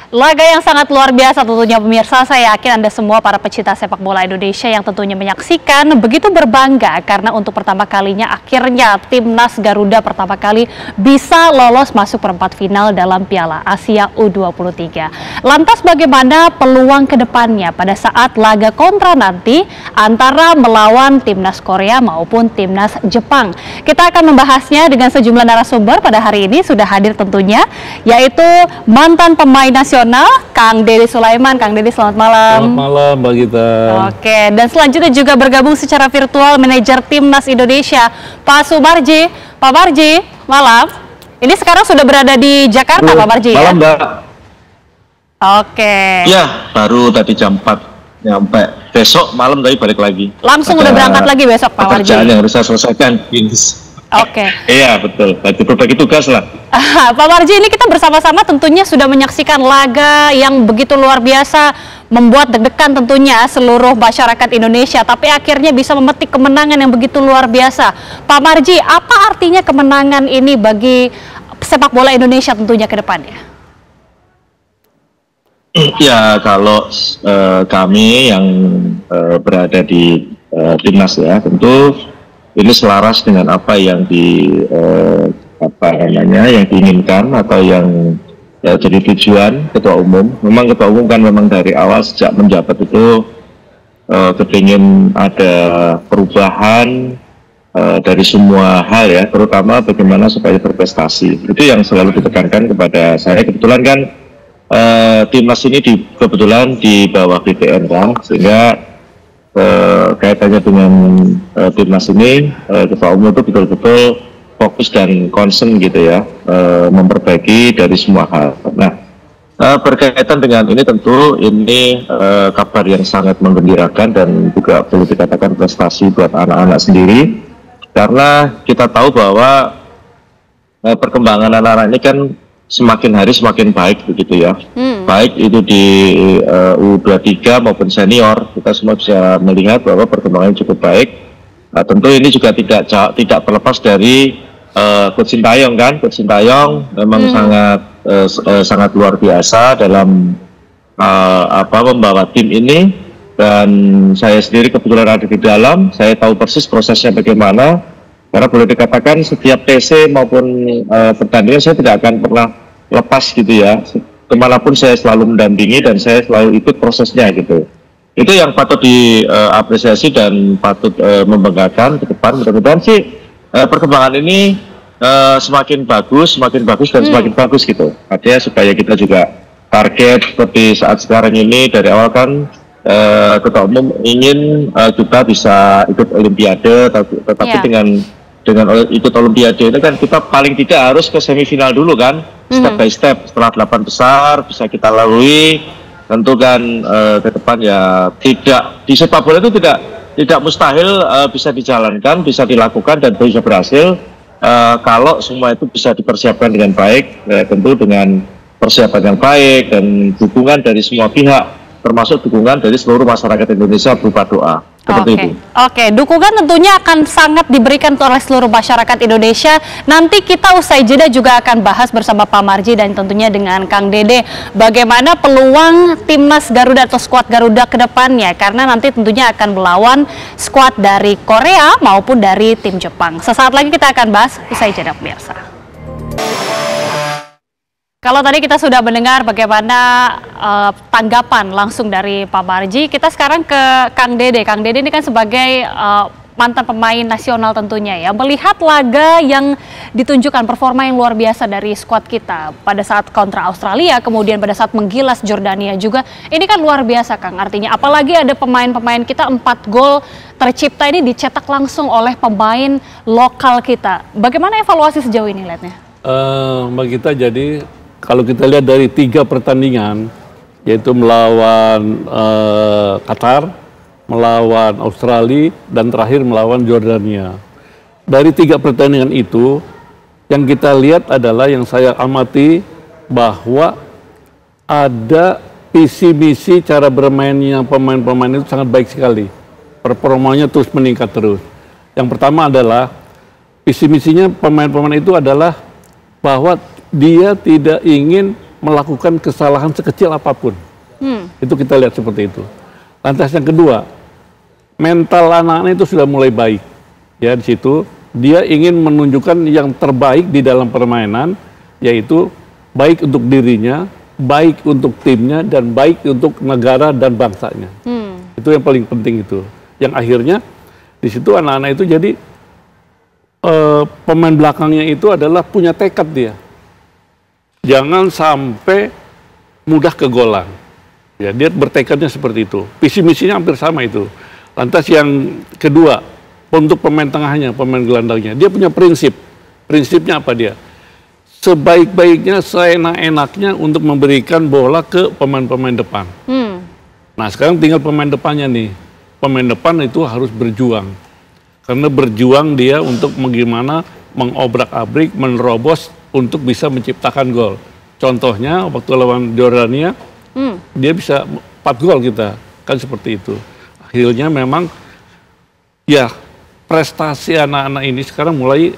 Laga yang sangat luar biasa tentunya pemirsa, saya yakin Anda semua para pecinta sepak bola Indonesia yang tentunya menyaksikan begitu berbangga karena untuk pertama kalinya akhirnya Timnas Garuda pertama kali bisa lolos masuk perempat final dalam Piala Asia U23. Lantas bagaimana peluang ke depannya pada saat laga kontra nanti antara melawan Timnas Korea maupun Timnas Jepang? Kita akan membahasnya dengan sejumlah narasumber pada hari ini sudah hadir tentunya, yaitu mantan pemain nasional Kang Deddy Sulaiman. Kang Deddy, selamat malam. Selamat malam, Mbak Gita. Oke, dan selanjutnya juga bergabung secara virtual manajer Timnas Indonesia, Pak Sumarji. Pak Marji, malam. Ini sekarang sudah berada di Jakarta, Pak Marji, ya? Malam, Mbak. Oke. Ya, baru tadi jam 4 nyampe. Besok malam tadi balik lagi. Langsung udah berangkat lagi besok, Pak Marji? Pekerjaan yang harus saya selesaikan. Oke. Iya, betul. Tadi berbagi tugas lah. Pak Marji, ini kita bersama-sama tentunya sudah menyaksikan laga yang begitu luar biasa, membuat deg-degan tentunya seluruh masyarakat Indonesia, tapi akhirnya bisa memetik kemenangan yang begitu luar biasa. Pak Marji, apa artinya kemenangan ini bagi sepak bola Indonesia tentunya ke depannya? Ya, kalau kami yang berada di Timnas ya, tentu ini selaras dengan apa yang yang diinginkan atau yang jadi tujuan Ketua Umum. Memang Ketua Umum kan memang dari awal sejak menjabat itu kepingin ada perubahan dari semua hal ya, terutama bagaimana supaya berprestasi. Itu yang selalu ditekankan kepada saya. Kebetulan kan Timnas ini kebetulan di bawah BPN kan, sehingga kaitannya dengan Timnas ini Ketua Umum itu betul-betul fokus dan concern gitu ya, memperbaiki dari semua hal. Nah, berkaitan dengan ini tentu ini kabar yang sangat menggembirakan dan juga perlu dikatakan prestasi buat anak-anak sendiri, karena kita tahu bahwa perkembangan anak-anak ini kan semakin hari semakin baik begitu ya. Baik itu di U23 maupun senior, kita semua bisa melihat bahwa perkembangannya cukup baik. Nah, tentu ini juga tidak terlepas dari Coach Sintayong kan. Coach Sintayong memang sangat luar biasa dalam membawa tim ini, dan saya sendiri kebetulan ada di dalam, saya tahu persis prosesnya bagaimana. Karena boleh dikatakan setiap TC maupun pertandingan saya tidak akan pernah lepas gitu ya. Kemanapun saya selalu mendampingi dan saya selalu ikut prosesnya gitu. Itu yang patut diapresiasi dan patut membanggakan ke depan. Mudah-mudahan sih perkembangan ini semakin bagus dan semakin bagus gitu. Artinya supaya kita juga target seperti saat sekarang ini dari awal kan Ketua Umum ingin kita bisa ikut Olimpiade, tetapi dengan ikut Olimpiade itu kan kita paling tidak harus ke semifinal dulu kan, step by step. Setelah 8 besar bisa kita lalui, tentu kan ke depan ya tidak di sepak bola itu tidak mustahil bisa dijalankan, bisa dilakukan dan bisa berhasil kalau semua itu bisa dipersiapkan dengan baik, tentu dengan persiapan yang baik dan dukungan dari semua pihak, termasuk dukungan dari seluruh masyarakat Indonesia berupa doa. Oke, dukungan tentunya akan sangat diberikan oleh seluruh masyarakat Indonesia. Nanti kita usai jeda juga akan bahas bersama Pak Marji dan tentunya dengan Kang Dede bagaimana peluang Timnas Garuda atau skuad Garuda ke depannya, karena nanti tentunya akan melawan skuad dari Korea maupun dari tim Jepang. Sesaat lagi kita akan bahas usai jeda pemirsa. Kalau tadi kita sudah mendengar bagaimana tanggapan langsung dari Pak Marji, kita sekarang ke Kang Dede. Kang Dede ini kan sebagai mantan pemain nasional tentunya ya, melihat laga yang ditunjukkan performa yang luar biasa dari skuad kita pada saat kontra Australia, kemudian pada saat menggilas Jordania juga, ini kan luar biasa Kang. Artinya apalagi ada pemain-pemain kita 4 gol tercipta ini dicetak langsung oleh pemain lokal kita. Bagaimana evaluasi sejauh ini lihatnya? Mbak Gita, jadi kalau kita lihat dari 3 pertandingan, yaitu melawan Qatar, melawan Australia, dan terakhir melawan Jordania. Dari 3 pertandingan itu, yang kita lihat adalah yang saya amati bahwa ada visi misi cara bermainnya pemain-pemain itu sangat baik sekali. Performanya terus meningkat terus. Yang pertama adalah visi misinya pemain-pemain itu adalah bahwa dia tidak ingin melakukan kesalahan sekecil apapun. Itu kita lihat seperti itu. Lantas yang kedua, mental anak-anak itu sudah mulai baik. Ya, di situ dia ingin menunjukkan yang terbaik di dalam permainan, yaitu baik untuk dirinya, baik untuk timnya, dan baik untuk negara dan bangsanya. Itu yang paling penting itu. Yang akhirnya di situ anak-anak itu jadi pemain belakangnya itu adalah punya tekad dia. Jangan sampai mudah kegolan. Ya, dia bertekadnya seperti itu. Visi misinya hampir sama itu. Lantas yang kedua, untuk pemain tengahnya, pemain gelandangnya, dia punya prinsip. Prinsipnya apa dia? Sebaik-baiknya, seenak-enaknya untuk memberikan bola ke pemain-pemain depan. Nah, sekarang tinggal pemain depannya nih. Pemain depan itu harus berjuang. Karena berjuang dia untuk bagaimana mengobrak-abrik, menerobos untuk bisa menciptakan gol. Contohnya waktu lawan Jordania, dia bisa 4 gol kita, kan seperti itu. Akhirnya memang ya prestasi anak-anak ini sekarang mulai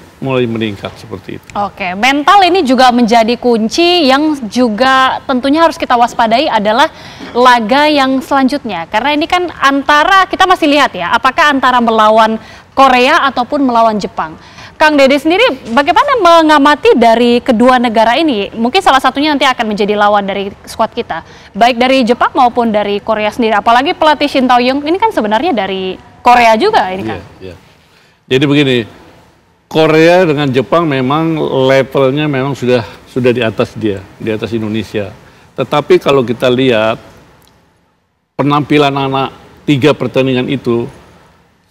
meningkat seperti itu. Oke, mental ini juga menjadi kunci yang juga tentunya harus kita waspadai adalah laga yang selanjutnya. Karena ini kan antara, kita masih lihat ya, apakah antara melawan Korea ataupun melawan Jepang. Kang Dede sendiri bagaimana mengamati dari kedua negara ini? Mungkin salah satunya nanti akan menjadi lawan dari skuad kita. Baik dari Jepang maupun dari Korea sendiri. Apalagi pelatih Shin Tae-yong ini kan sebenarnya dari Korea juga ini kan. Iya. Jadi begini, Korea dengan Jepang memang levelnya memang sudah di atas dia, di atas Indonesia. Tetapi kalau kita lihat penampilan anak 3 pertandingan itu,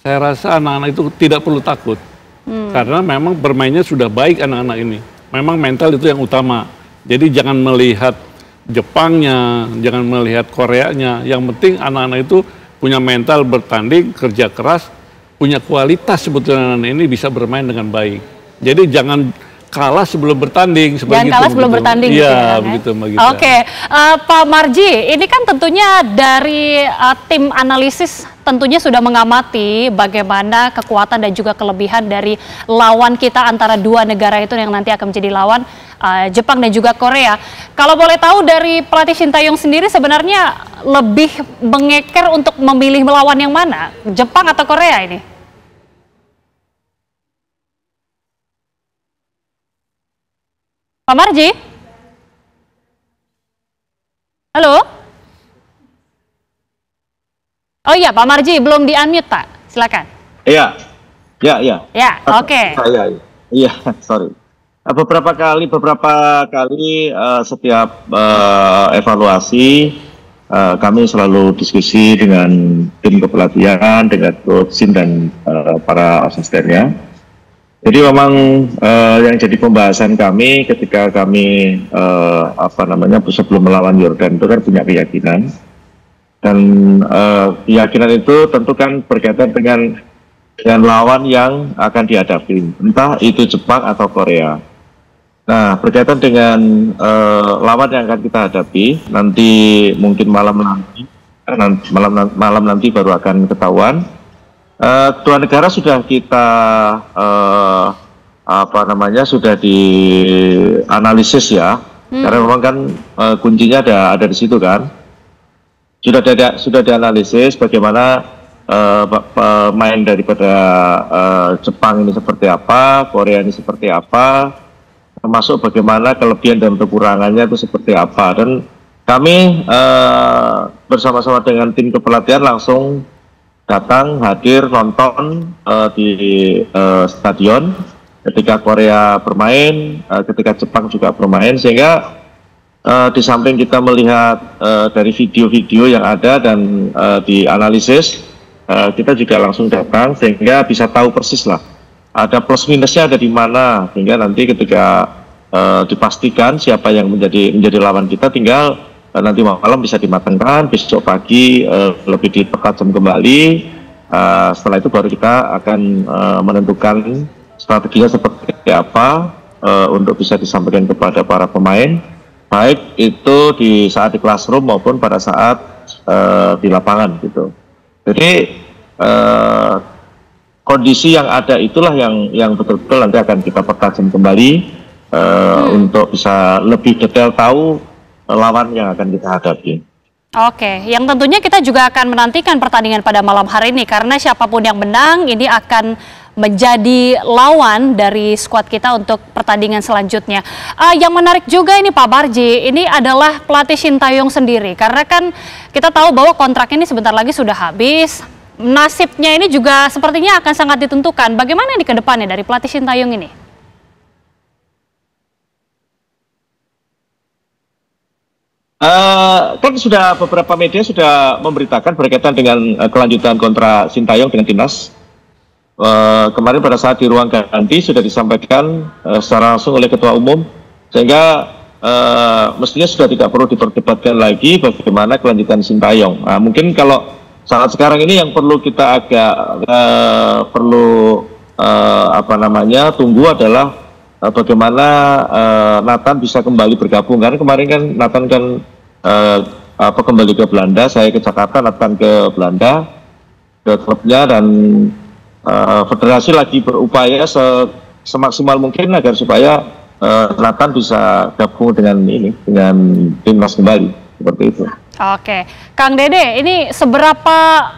saya rasa anak-anak itu tidak perlu takut. Karena memang bermainnya sudah baik anak-anak ini. Memang mental itu yang utama. Jadi jangan melihat Jepangnya, jangan melihat Koreanya. Yang penting anak-anak itu punya mental bertanding, kerja keras, punya kualitas sebetulnya anak-anak ini bisa bermain dengan baik. Jadi jangan kalah sebelum bertanding. Jangan kalah sebelum bertanding. Iya, begitu Mbak Gita. Oke, Pak Marji, ini kan tentunya dari tim analisis tentunya sudah mengamati bagaimana kekuatan dan juga kelebihan dari lawan kita antara dua negara itu yang nanti akan menjadi lawan Jepang dan juga Korea. Kalau boleh tahu dari pelatih Shin Tae-yong sendiri sebenarnya lebih mengeker untuk memilih melawan yang mana? Jepang atau Korea ini? Pak Marji? Halo? Oh iya, Pak Marji belum di-unmute, Pak. Silakan. Iya. Ya, oke. Iya, sorry. Beberapa kali setiap evaluasi kami selalu diskusi dengan tim kepelatihan, dengan coach Shin dan para asistennya. Jadi memang yang jadi pembahasan kami ketika kami sebelum melawan Yordan itu kan punya keyakinan, dan keyakinan itu tentu kan berkaitan dengan lawan yang akan dihadapi, entah itu Jepang atau Korea. Nah, berkaitan dengan lawan yang akan kita hadapi nanti, mungkin malam nanti baru akan ketahuan. Dua negara sudah kita sudah dianalisis ya, karena memang kan kuncinya ada di situ kan. Sudah dianalisis bagaimana pemain daripada Jepang ini seperti apa, Korea ini seperti apa, termasuk bagaimana kelebihan dan kekurangannya itu seperti apa. Dan kami bersama-sama dengan tim kepelatihan langsung datang, hadir, nonton di stadion ketika Korea bermain, ketika Jepang juga bermain, sehingga di samping kita melihat dari video-video yang ada dan dianalisis, kita juga langsung datang sehingga bisa tahu persis lah ada plus minusnya ada di mana, sehingga nanti ketika dipastikan siapa yang menjadi lawan kita, tinggal nanti malam bisa dimatangkan, besok pagi lebih dipertajam kembali. Setelah itu baru kita akan menentukan strateginya seperti apa untuk bisa disampaikan kepada para pemain, baik itu saat di classroom maupun pada saat di lapangan gitu. Jadi kondisi yang ada itulah yang betul-betul nanti akan kita pertajam kembali untuk bisa lebih detail tahu lawan yang akan kita hadapi. Oke, yang tentunya kita juga akan menantikan pertandingan pada malam hari ini karena siapapun yang menang ini akan menjadi lawan dari skuad kita untuk pertandingan selanjutnya. Yang menarik juga ini Pak Barji, ini adalah pelatih Sintayong sendiri karena kan kita tahu bahwa kontrak ini sebentar lagi sudah habis. Nasibnya ini juga sepertinya akan sangat ditentukan. Bagaimana di ke depannya dari pelatih Sintayong ini? Kan sudah beberapa media sudah memberitakan berkaitan dengan kelanjutan kontrak Sintayong dengan timnas. Kemarin pada saat di ruang ganti sudah disampaikan secara langsung oleh Ketua Umum, sehingga mestinya sudah tidak perlu diperdebatkan lagi bagaimana kelanjutan Sintayong. Mungkin kalau saat sekarang ini yang perlu kita agak tunggu adalah bagaimana Nathan bisa kembali bergabung, karena kemarin kan Nathan kan kembali ke Belanda, saya ke Jakarta, Nathan ke Belanda ke klubnya, dan federasi lagi berupaya semaksimal mungkin agar supaya Nathan bisa gabung dengan timnas kembali, seperti itu. Oke, Kang Dede, ini seberapa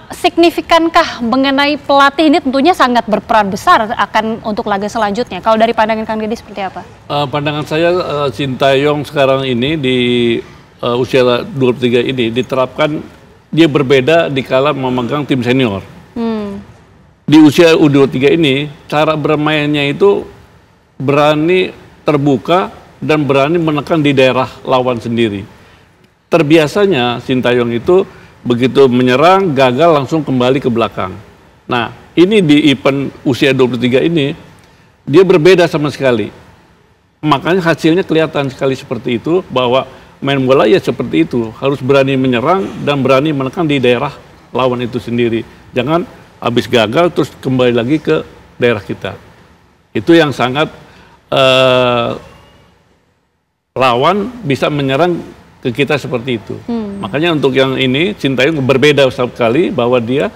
signifikankah mengenai pelatih ini tentunya sangat berperan besar akan untuk laga selanjutnya. Kalau dari pandangan Kang Dede seperti apa? Pandangan saya Sintayong sekarang ini di usia 23 ini diterapkan dia berbeda dikala memegang tim senior. Di usia U23 ini cara bermainnya itu berani terbuka dan berani menekan di daerah lawan sendiri. Terbiasanya Sintayong itu begitu menyerang, gagal langsung kembali ke belakang. Nah, ini di event usia 23 ini, dia berbeda sama sekali. Makanya hasilnya kelihatan sekali seperti itu, bahwa main bola ya seperti itu. Harus berani menyerang dan berani menekan di daerah lawan itu sendiri. Jangan habis gagal terus kembali lagi ke daerah kita. Itu yang sangat lawan bisa menyerang ke kita seperti itu. Makanya untuk yang ini Sintayong berbeda sekali, bahwa dia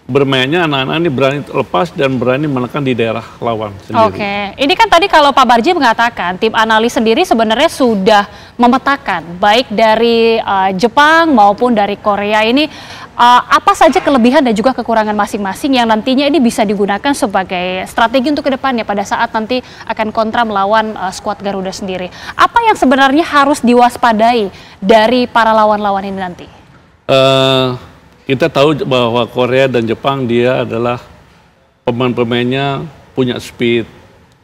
bermainnya anak-anak ini berani lepas dan berani menekan di daerah lawan sendiri. Oke, ini kan tadi kalau Pak Barji mengatakan tim analis sendiri sebenarnya sudah memetakan baik dari Jepang maupun dari Korea ini apa saja kelebihan dan juga kekurangan masing-masing yang nantinya ini bisa digunakan sebagai strategi untuk kedepannya pada saat nanti akan kontra melawan skuad Garuda sendiri. Apa yang sebenarnya harus diwaspadai dari para lawan-lawan ini nanti? Kita tahu bahwa Korea dan Jepang dia adalah pemain-pemainnya punya speed,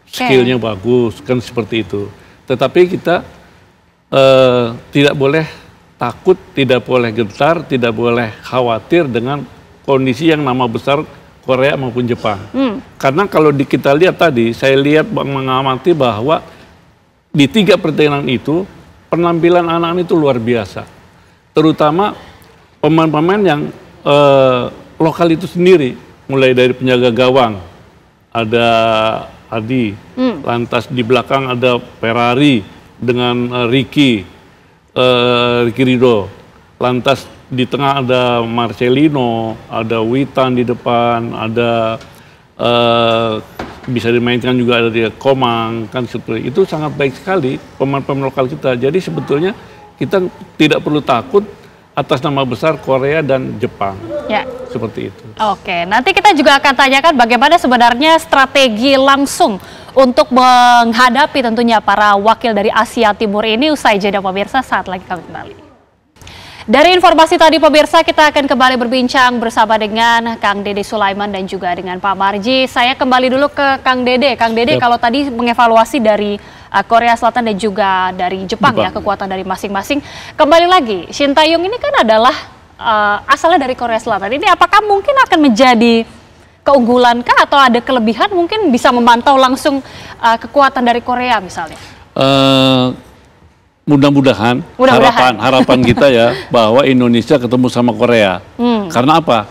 skillnya bagus, kan seperti itu. Tetapi kita tidak boleh takut, tidak boleh gentar, tidak boleh khawatir dengan kondisi yang nama besar Korea maupun Jepang. Karena kalau kita lihat tadi, saya lihat mengamati bahwa di 3 pertandingan itu penampilan anak-anak itu luar biasa. Terutama pemain-pemain yang lokal itu sendiri, mulai dari penjaga gawang, ada Adi, lantas di belakang ada Ferrari dengan Ricky Ridho, lantas di tengah ada Marcelino, ada Witan di depan, ada bisa dimainkan juga ada Komang, kan seperti itu. Sangat baik sekali pemain-pemain lokal kita. Jadi sebetulnya kita tidak perlu takut atas nama besar Korea dan Jepang. Ya. Seperti itu. Oke, nanti kita juga akan tanyakan bagaimana sebenarnya strategi langsung untuk menghadapi tentunya para wakil dari Asia Timur ini usai jeda pemirsa, saat lagi kami kembali. Dari informasi tadi pemirsa, kita akan kembali berbincang bersama dengan Kang Dede Sulaiman dan juga dengan Pak Barji. Saya kembali dulu ke Kang Dede. Kang Dede, kalau tadi mengevaluasi dari Korea Selatan dan juga dari Jepang ya, kekuatan dari masing-masing. Kembali lagi, Sintayong ini kan adalah asalnya dari Korea Selatan. Ini apakah mungkin akan menjadi keunggulan kah atau ada kelebihan, mungkin bisa memantau langsung kekuatan dari Korea misalnya? Mudah-mudahan harapan kita ya bahwa Indonesia ketemu sama Korea. Karena apa?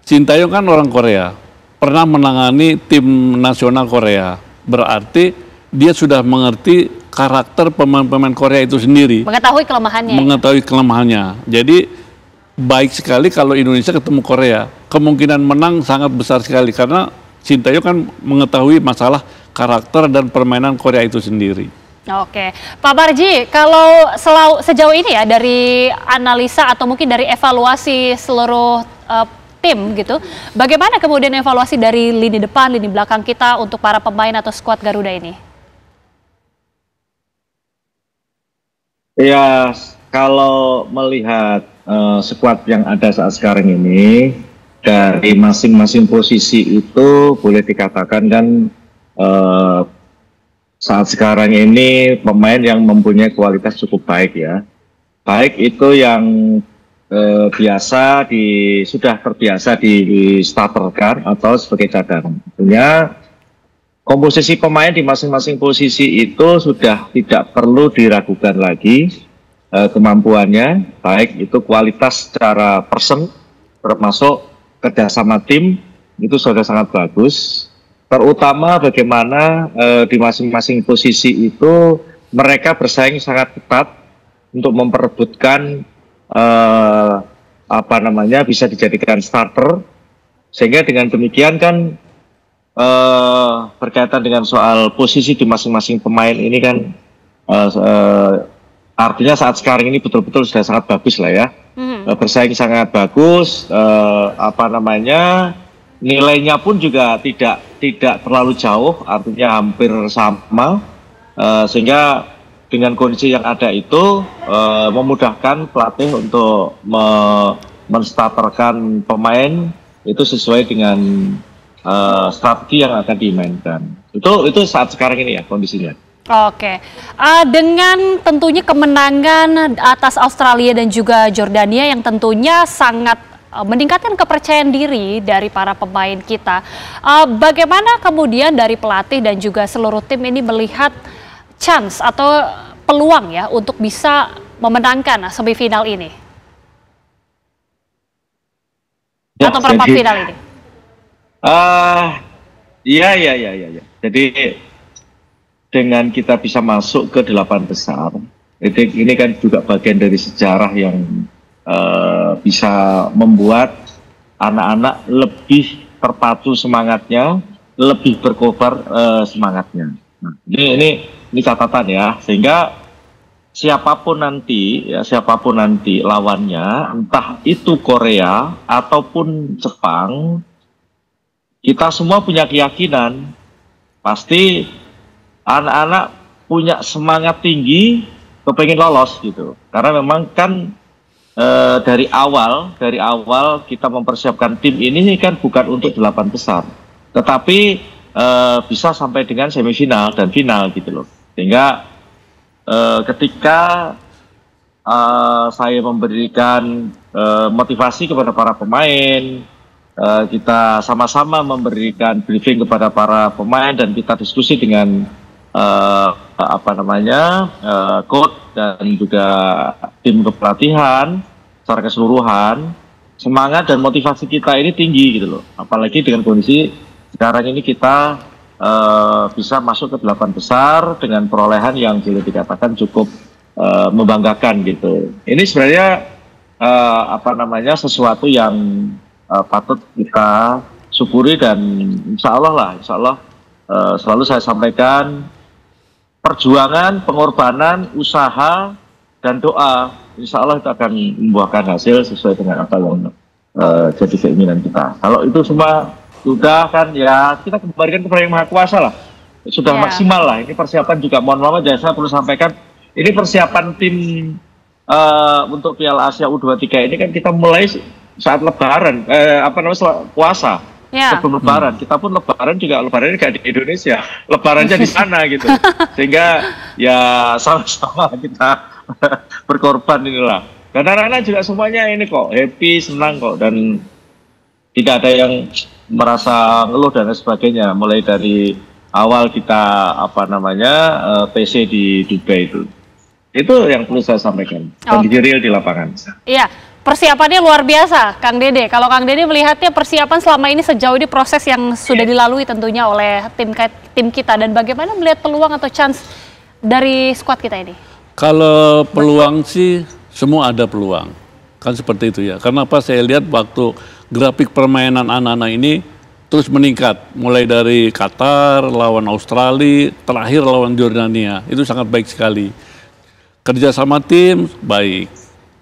Sintayong kan orang Korea, pernah menangani tim nasional Korea. Berarti dia sudah mengerti karakter pemain-pemain Korea itu sendiri. Mengetahui kelemahannya. Jadi baik sekali kalau Indonesia ketemu Korea. Kemungkinan menang sangat besar sekali karena Sintayong kan mengetahui masalah karakter dan permainan Korea itu sendiri. Oke, Pak Barji, kalau sejauh ini ya dari analisa atau mungkin dari evaluasi seluruh tim gitu, bagaimana kemudian evaluasi dari lini depan, lini belakang kita untuk para pemain atau skuad Garuda ini? Ya, kalau melihat skuad yang ada saat sekarang ini, dari masing-masing posisi itu boleh dikatakan kan saat sekarang ini pemain yang mempunyai kualitas cukup baik ya. Baik itu yang sudah terbiasa di starterkan atau sebagai cadangan. Tentunya komposisi pemain di masing-masing posisi itu sudah tidak perlu diragukan lagi kemampuannya, baik itu kualitas secara person, termasuk kerjasama tim itu sudah sangat bagus. Terutama bagaimana di masing-masing posisi itu mereka bersaing sangat ketat untuk memperebutkan bisa dijadikan starter, sehingga dengan demikian kan berkaitan dengan soal posisi di masing-masing pemain ini kan artinya saat sekarang ini betul-betul sudah sangat bagus lah ya. Bersaing sangat bagus, nilainya pun juga tidak terlalu jauh, artinya hampir sama, sehingga dengan kondisi yang ada itu memudahkan pelatih untuk menstarterkan pemain itu sesuai dengan strategi yang akan dimainkan. Itu saat sekarang ini ya kondisinya. Oke, dengan tentunya kemenangan atas Australia dan juga Jordania yang tentunya sangat meningkatkan kepercayaan diri dari para pemain kita. Bagaimana kemudian dari pelatih dan juga seluruh tim ini melihat chance atau peluang ya untuk bisa memenangkan semifinal ini? Ya, atau perempat final ini? Iya. Jadi dengan kita bisa masuk ke 8 besar, ini kan juga bagian dari sejarah yang bisa membuat anak-anak lebih terpacu semangatnya, lebih berkobar semangatnya. Nah, ini catatan ya, sehingga siapapun nanti lawannya, entah itu Korea ataupun Jepang, kita semua punya keyakinan pasti anak-anak punya semangat tinggi kepengen lolos gitu, karena memang kan dari awal kita mempersiapkan tim ini kan bukan untuk 8 besar, tetapi bisa sampai dengan semifinal dan final gitu loh. Sehingga ketika saya memberikan motivasi kepada para pemain, kita sama-sama memberikan briefing kepada para pemain dan kita diskusi dengan coach dan juga tim kepelatihan secara keseluruhan, semangat dan motivasi kita ini tinggi gitu loh. Apalagi dengan kondisi sekarang ini kita bisa masuk ke 8 besar dengan perolehan yang boleh dikatakan cukup membanggakan gitu. Ini sebenarnya sesuatu yang patut kita syukuri, dan insya Allah selalu saya sampaikan perjuangan, pengorbanan, usaha, dan doa, insya Allah itu akan membuahkan hasil sesuai dengan apa yang jadi keinginan kita. Kalau itu semua sudah kan ya kita kembalikan kepada Yang Maha Kuasa lah. Sudah maksimal lah. Ini persiapan juga, mohon maaf saya perlu sampaikan, ini persiapan tim untuk Piala Asia U23 ini kan kita mulai saat Lebaran, puasa. Sebelum Lebaran, kita pun Lebarannya nggak di Indonesia, Lebarannya di sana gitu, sehingga ya sama-sama kita berkorban inilah. Dan anak-anak juga semuanya ini kok happy, senang kok, dan tidak ada yang merasa ngeluh dan sebagainya. Mulai dari awal kita PC di Dubai itu yang perlu saya sampaikan. Kondisi real di lapangan. Iya. Persiapannya luar biasa, Kang Dede. Kalau Kang Dede melihatnya persiapan selama ini sejauh ini proses yang sudah dilalui tentunya oleh tim kita, dan bagaimana melihat peluang atau chance dari skuad kita ini? Kalau peluang sih semua ada peluang, kan seperti itu ya. Karena apa, saya lihat waktu grafik permainan anak-anak ini terus meningkat, mulai dari Qatar, lawan Australia, terakhir lawan Jordania, itu sangat baik sekali. Kerja sama tim baik,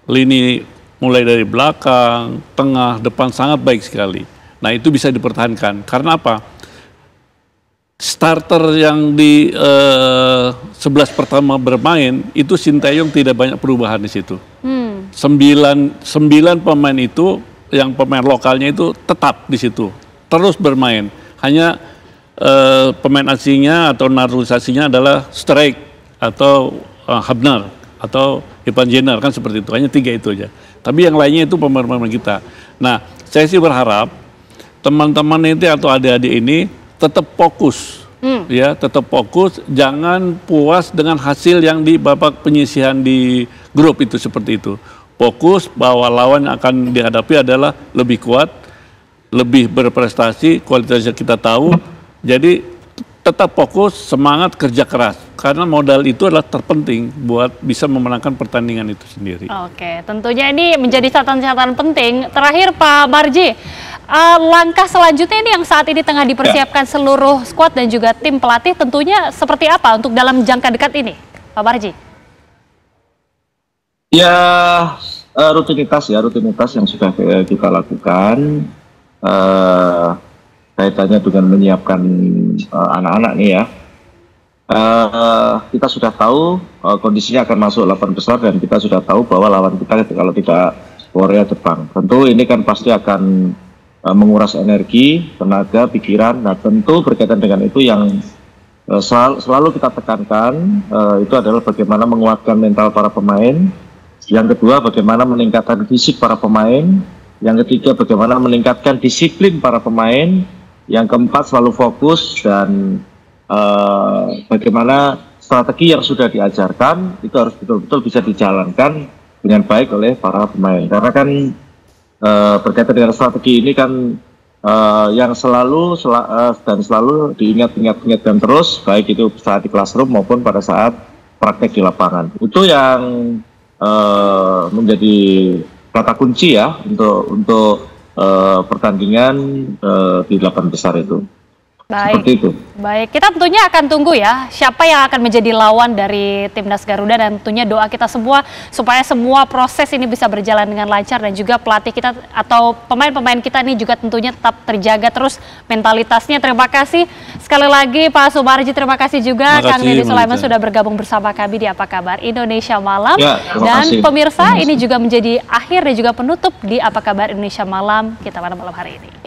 lini mulai dari belakang, tengah, depan sangat baik sekali. Nah itu bisa dipertahankan, karena apa? Starter yang di 11 pertama bermain, itu Sinteyong tidak banyak perubahan di situ. 9 pemain itu, yang pemain lokalnya itu tetap di situ. Terus bermain, hanya pemain asingnya atau naturalisasinya adalah Strike atau Habner atau Ivan Jenner, kan seperti itu, hanya 3 itu aja. Tapi yang lainnya itu pemain-pemain kita. Nah, saya sih berharap teman-teman itu atau adik-adik ini tetap fokus, ya, tetap fokus, jangan puas dengan hasil yang di babak penyisihan di grup itu seperti itu. Fokus bahwa lawan yang akan dihadapi adalah lebih kuat, lebih berprestasi, kualitasnya kita tahu, jadi tetap fokus, semangat, kerja keras. Karena modal itu adalah terpenting buat bisa memenangkan pertandingan itu sendiri. Oke, tentunya ini menjadi catatan-catatan penting. Terakhir Pak Barji, langkah selanjutnya ini yang saat ini tengah dipersiapkan seluruh skuad dan juga tim pelatih tentunya seperti apa untuk dalam jangka dekat ini, Pak Barji? Ya, rutinitas yang sudah kita lakukan. Kaitannya dengan menyiapkan anak-anak nih ya, kita sudah tahu kondisinya akan masuk 8 besar dan kita sudah tahu bahwa lawan kita kalau tidak Korea Jepang, tentu ini kan pasti akan menguras energi, tenaga, pikiran. Nah tentu berkaitan dengan itu yang selalu kita tekankan itu adalah bagaimana menguatkan mental para pemain, yang kedua bagaimana meningkatkan fisik para pemain, yang ketiga bagaimana meningkatkan disiplin para pemain, yang keempat selalu fokus dan bagaimana strategi yang sudah diajarkan itu harus betul-betul bisa dijalankan dengan baik oleh para pemain. Karena kan berkaitan dengan strategi ini kan yang selalu diingat-ingat terus, baik itu saat di classroom maupun pada saat praktek di lapangan. Itu yang menjadi kata kunci ya untuk pertandingan di 8 besar itu. Baik. Seperti itu. Baik, kita tentunya akan tunggu ya siapa yang akan menjadi lawan dari Timnas Garuda, dan tentunya doa kita semua supaya semua proses ini bisa berjalan dengan lancar dan juga pelatih kita atau pemain-pemain kita ini juga tentunya tetap terjaga terus mentalitasnya. Terima kasih sekali lagi Pak Sumarji, terima kasih juga Kang Deddy Sulaiman sudah bergabung bersama kami di Apa Kabar Indonesia Malam. Ya, dan pemirsa, ini juga menjadi akhir dan juga penutup di Apa Kabar Indonesia Malam kita pada malam hari ini.